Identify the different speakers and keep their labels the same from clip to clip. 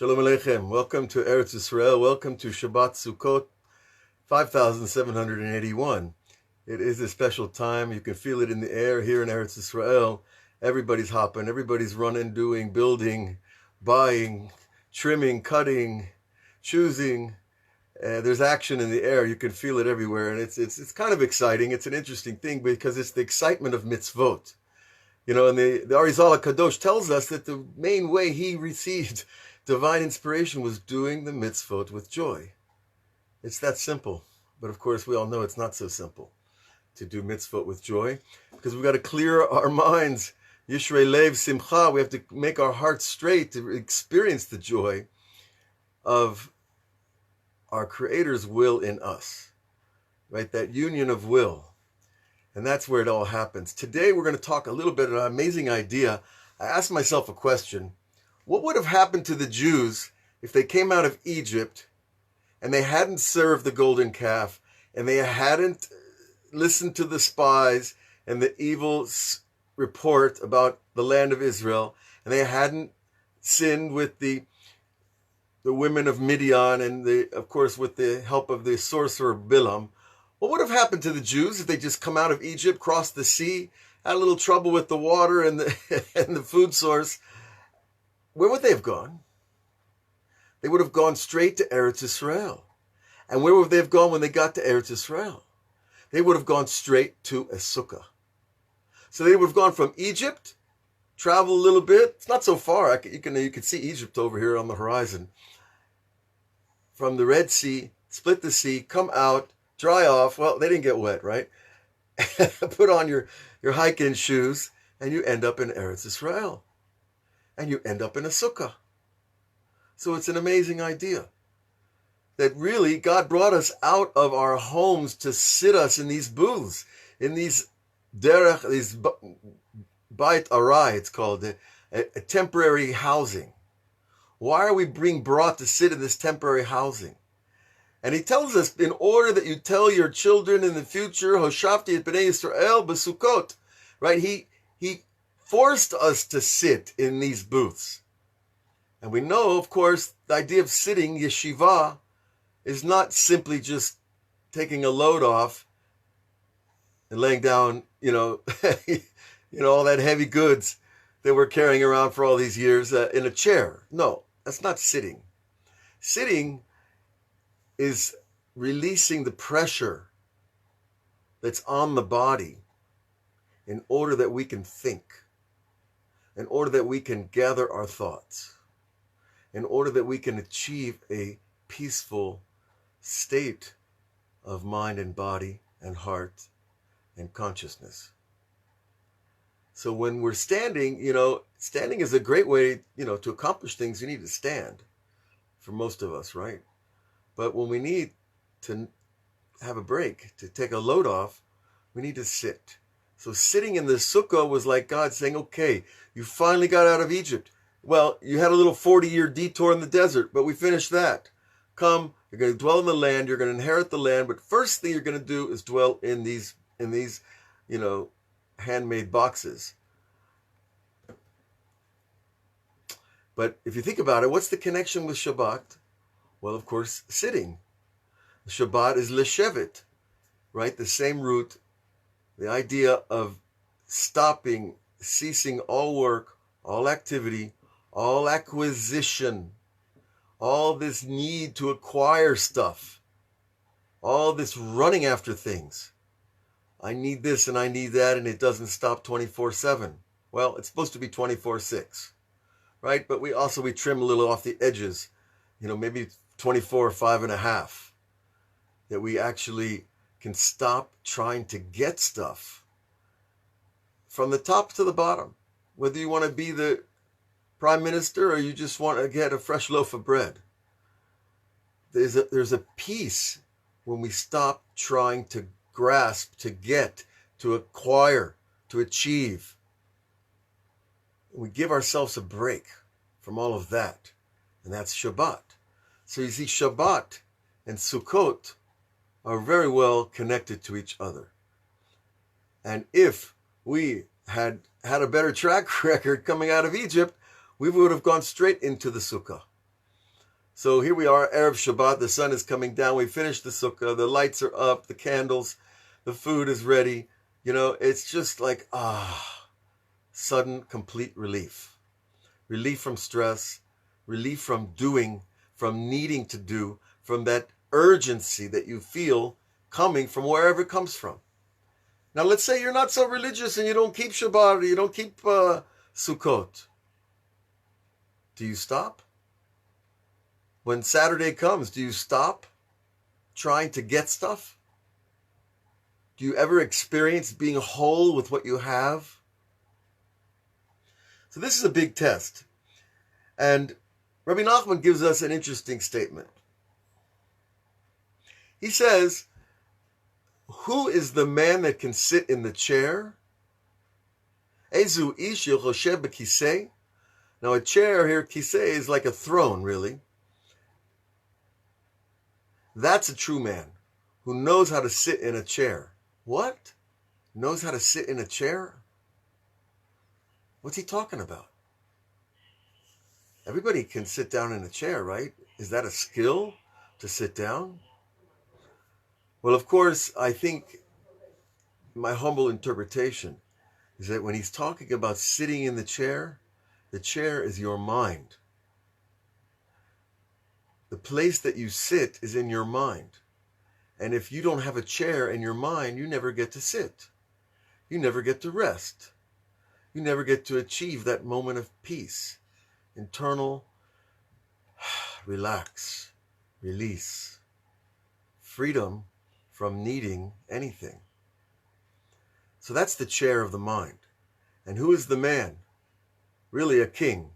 Speaker 1: Shalom Aleichem. Welcome to Eretz Yisrael. Welcome to Shabbat Sukkot 5781. It is a special time. You can feel it in the air here in Eretz Yisrael. Everybody's hopping. Everybody's running, doing, building, buying, trimming, cutting, choosing. There's action in the air. You can feel it everywhere. And it's kind of exciting. It's an interesting thing because it's the excitement of mitzvot. You know, and the Arizal HaKadosh tells us that the main way he received divine inspiration was doing the mitzvot with joy. It's that simple. But of course, we all know it's not so simple to do mitzvot with joy because we've got to clear our minds. Yishrei Lev Simcha. We have to make our hearts straight to experience the joy of our Creator's will in us, right? That union of will. And that's where it all happens. Today, we're going to talk a little bit about an amazing idea. I asked myself a question. What would have happened to the Jews if they came out of Egypt and they hadn't served the golden calf and they hadn't listened to the spies and the evil report about the land of Israel, and they hadn't sinned with the women of Midian and, of course, with the help of the sorcerer Bilam? What would have happened to the Jews if they just come out of Egypt, crossed the sea, had a little trouble with the water and the food source? Where would they have gone? They would have gone straight to Eretz Yisrael. And where would they have gone when they got to Eretz Yisrael? They would have gone straight to a sukkah. So they would have gone from Egypt, travel a little bit. It's not so far. You can see Egypt over here on the horizon. From the Red Sea, split the sea, come out, dry off. Well, they didn't get wet, right? Put on your hiking shoes, and you end up in Eretz Yisrael. And you end up in a sukkah. So it's an amazing idea that really God brought us out of our homes to sit us in these booths, in these derech, these bait arai, it's called, a temporary housing. Why are we being brought to sit in this temporary housing? And he tells us, in order that you tell your children in the future, Hoshafti et bnei Yisrael b'Sukkot, right? He forced us to sit in these booths. And we know, of course, the idea of sitting, yeshiva, is not simply just taking a load off and laying down, all that heavy goods that we're carrying around for all these years in a chair. No, that's not sitting. Sitting is releasing the pressure that's on the body in order that we can think, in order that we can gather our thoughts, in order that we can achieve a peaceful state of mind and body and heart and consciousness. So when we're standing, standing is a great way, to accomplish things. You need to stand for most of us, right? But when we need to have a break, to take a load off, we need to sit. So sitting in the sukkah was like God saying, okay, you finally got out of Egypt. Well, you had a little 40-year detour in the desert, but we finished that. Come, you're going to dwell in the land, you're going to inherit the land, but first thing you're going to do is dwell in these handmade boxes. But if you think about it, what's the connection with Shabbat? Well, of course, sitting. Shabbat is leshevet, right? The same root, the idea of stopping, ceasing all work, all activity, all acquisition, all this need to acquire stuff, all this running after things. I need this and I need that, and it doesn't stop 24/7. Well, it's supposed to be 24/6, right? But we trim a little off the edges, maybe 24/5.5, that we actually can stop trying to get stuff from the top to the bottom, whether you want to be the prime minister or you just want to get a fresh loaf of bread. There's a peace when we stop trying to grasp, to get, to acquire, to achieve. We give ourselves a break from all of that, and that's Shabbat. So you see, Shabbat and Sukkot are very well connected to each other. And if we had a better track record coming out of Egypt, we would have gone straight into the sukkah. So here we are, Erev Shabbat, the sun is coming down, we finished the sukkah, the lights are up, the candles, the food is ready. It's just like, sudden, complete relief. Relief from stress, relief from doing, from needing to do, from that urgency that you feel coming from wherever it comes from. Now, let's say you're not so religious and you don't keep Shabbat or you don't keep Sukkot. Do you stop? When Saturday comes, do you stop trying to get stuff? Do you ever experience being whole with what you have? So this is a big test. And Rabbi Nachman gives us an interesting statement. He says, who is the man that can sit in the chair? Ezu ish yochoshev b'kisei. Now a chair here, kisei, is like a throne, really. That's a true man who knows how to sit in a chair. What? Knows how to sit in a chair? What's he talking about? Everybody can sit down in a chair, right? Is that a skill to sit down? Well, of course, I think my humble interpretation is that when he's talking about sitting in the chair is your mind. The place that you sit is in your mind. And if you don't have a chair in your mind, you never get to sit. You never get to rest. You never get to achieve that moment of peace. Internal, relax, release, freedom from needing anything. So that's the chair of the mind. And who is the man? Really a king.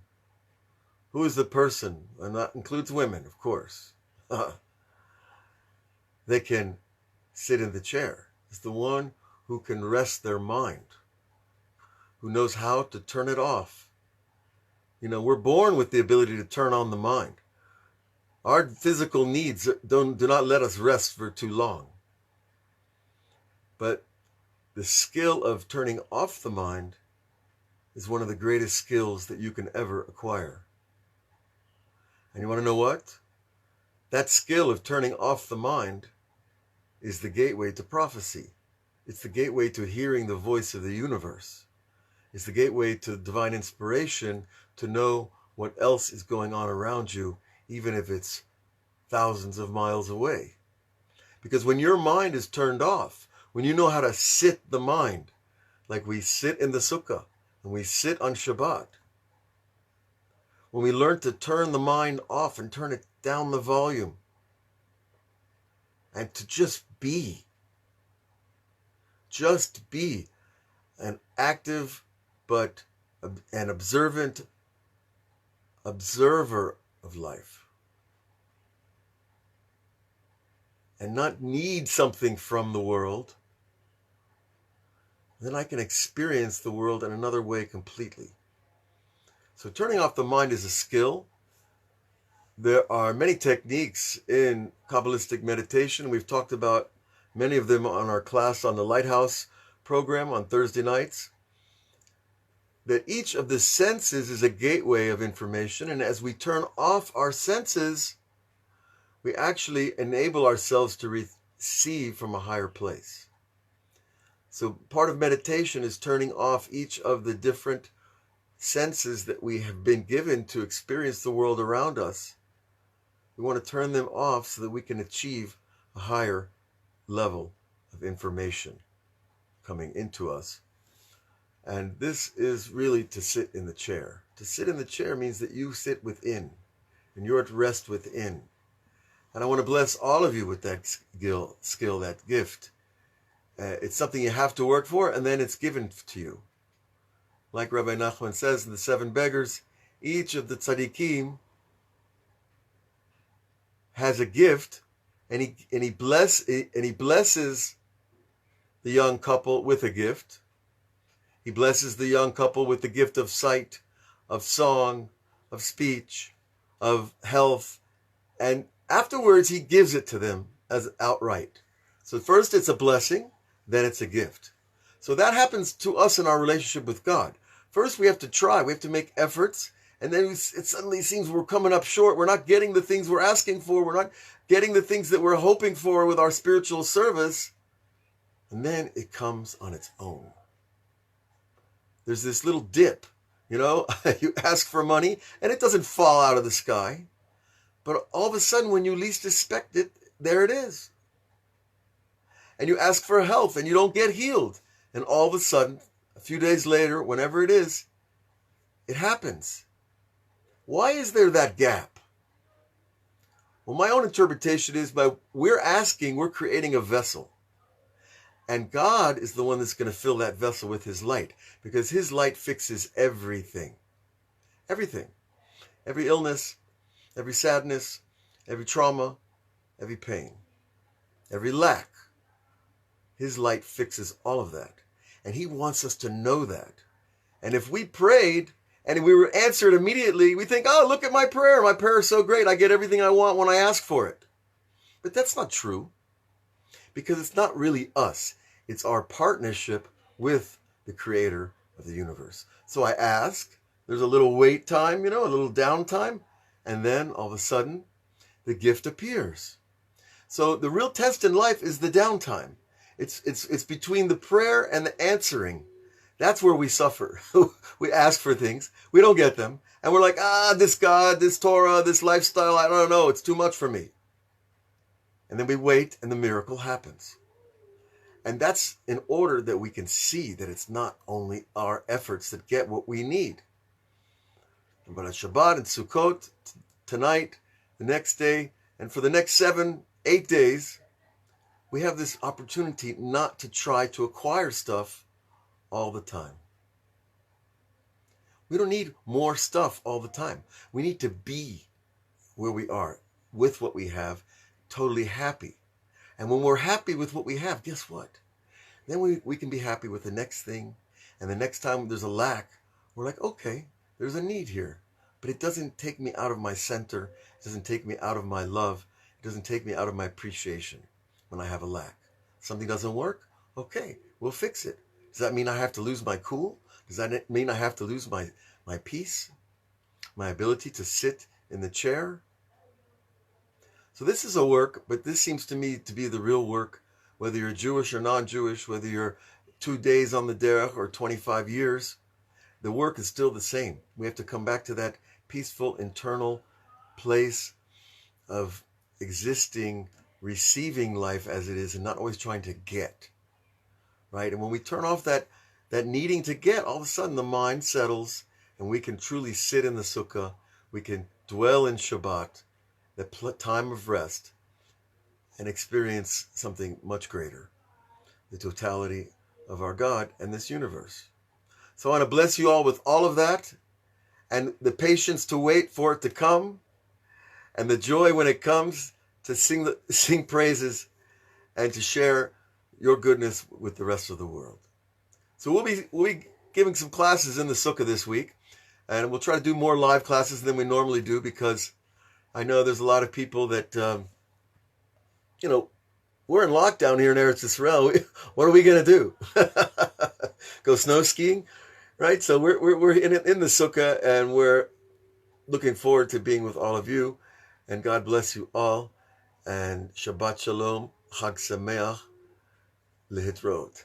Speaker 1: Who is the person? And that includes women, of course. They can sit in the chair. It's the one who can rest their mind, who knows how to turn it off. We're born with the ability to turn on the mind. Our physical needs do not let us rest for too long. But the skill of turning off the mind is one of the greatest skills that you can ever acquire. And you want to know what? That skill of turning off the mind is the gateway to prophecy. It's the gateway to hearing the voice of the universe. It's the gateway to divine inspiration to know what else is going on around you, even if it's thousands of miles away. Because when your mind is turned off, when you know how to sit the mind, like we sit in the sukkah and we sit on Shabbat, when we learn to turn the mind off and turn it down the volume and to just be an active but an observant observer of life and not need something from the world, then I can experience the world in another way completely. So turning off the mind is a skill. There are many techniques in Kabbalistic meditation. We've talked about many of them on our class on the Lighthouse program on Thursday nights. That each of the senses is a gateway of information, and as we turn off our senses, we actually enable ourselves to receive from a higher place. So part of meditation is turning off each of the different senses that we have been given to experience the world around us. We want to turn them off so that we can achieve a higher level of information coming into us. And this is really to sit in the chair. To sit in the chair means that you sit within, and you're at rest within. And I want to bless all of you with that skill, that gift. It's something you have to work for, and then it's given to you. Like Rabbi Nachman says in the Seven Beggars, each of the tzaddikim has a gift, and he blesses the young couple with a gift. He blesses the young couple with the gift of sight, of song, of speech, of health, and afterwards he gives it to them as outright. So first it's a blessing, then it's a gift. So that happens to us in our relationship with God. First we have to try, we have to make efforts, And then it suddenly seems we're coming up short. We're not getting the things we're asking for. We're not getting the things that we're hoping for with our spiritual service. And then it comes on its own. There's this little dip, you ask for money and it doesn't fall out of the sky. But all of a sudden, when you least expect it, there it is. And you ask for health and you don't get healed. And all of a sudden, a few days later, whenever it is, it happens. Why is there that gap? Well, my own interpretation is we're creating a vessel. And God is the one that's going to fill that vessel with his light, because his light fixes everything. Everything. Every illness, every sadness, every trauma, every pain, every lack. His light fixes all of that. And he wants us to know that. And if we prayed and we were answered immediately, we think, oh, look at my prayer. My prayer is so great. I get everything I want when I ask for it. But that's not true. Because it's not really us. It's our partnership with the creator of the universe. So I ask, there's a little wait time, a little downtime, and then all of a sudden, the gift appears. So the real test in life is the downtime. It's between the prayer and the answering. That's where we suffer. We ask for things, we don't get them, and we're like, this God, this Torah, this lifestyle, I don't know, it's too much for me. And then we wait, and the miracle happens. And that's in order that we can see that it's not only our efforts that get what we need. But at Shabbat and Sukkot, tonight, the next day, and for the next 7-8 days, we have this opportunity not to try to acquire stuff all the time. We don't need more stuff all the time. We need to be where we are with what we have, totally happy. And when we're happy with what we have, guess what? Then we can be happy with the next thing. And the next time there's a lack, we're like, okay, there's a need here. But it doesn't take me out of my center. It doesn't take me out of my love. It doesn't take me out of my appreciation when I have a lack. Something doesn't work? Okay, we'll fix it. Does that mean I have to lose my cool? Does that mean I have to lose my peace? My ability to sit in the chair? So this is a work, but this seems to me to be the real work, whether you're Jewish or non-Jewish, whether you're 2 days on the derech or 25 years, the work is still the same. We have to come back to that peaceful internal place of existing, receiving life as it is, and not always trying to get, right? And when we turn off that needing to get, all of a sudden the mind settles, and we can truly sit in the sukkah, we can dwell in Shabbat, the time of rest, and experience something much greater, the totality of our God and this universe. So I want to bless you all with all of that, and the patience to wait for it to come, and the joy when it comes to sing praises and to share your goodness with the rest of the world. So we'll be giving some classes in the sukkah this week, and we'll try to do more live classes than we normally do, because I know there's a lot of people that, we're in lockdown here in Eretz Yisrael. What are we going to do? Go snow skiing? Right? So we're in the sukkah, and we're looking forward to being with all of you. And God bless you all. And Shabbat Shalom, Chag Sameach, Lehitrot.